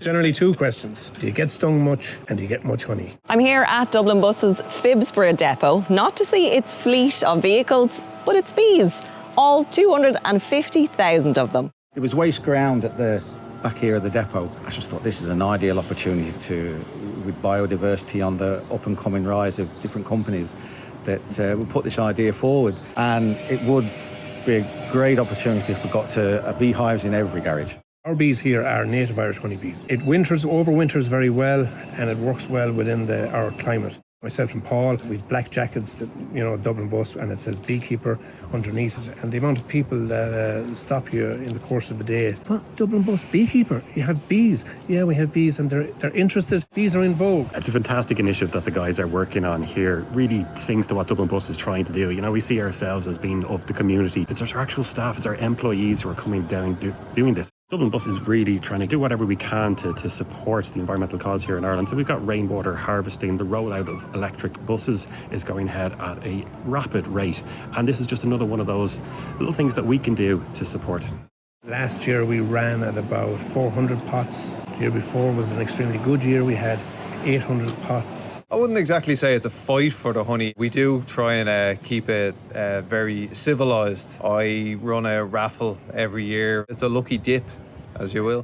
Generally 2 questions. Do you get stung much and do you get much honey? I'm here at Dublin Bus's Phibsboro depot, not to see its fleet of vehicles, but its bees. All 250,000 of them. It was waste ground at the back here of the depot. I just thought this is an ideal opportunity with biodiversity on the up-and-coming rise of different companies, that we'll put this idea forward. And it would be a great opportunity if we got to beehives in every garage. Our bees here are native Irish honeybees. It overwinters very well, and it works well within our climate. Myself and Paul, we've black jackets, Dublin Bus, and it says beekeeper underneath it. And the amount of people that stop you in the course of the day, what, Dublin Bus beekeeper? You have bees? Yeah, we have bees, and they're interested. Bees are in vogue. It's a fantastic initiative that the guys are working on here. Really sings to what Dublin Bus is trying to do. We see ourselves as being of the community. It's our actual staff, it's our employees who are coming down doing this. Dublin Bus is really trying to do whatever we can to support the environmental cause here in Ireland. So we've got rainwater harvesting. The rollout of electric buses is going ahead at a rapid rate. And this is just another one of those little things that we can do to support. Last year we ran at about 400 pots. The year before was an extremely good year. We had 800 pots. I wouldn't exactly say it's a fight for the honey. We do try and keep it very civilised. I run a raffle every year. It's a lucky dip, as you will.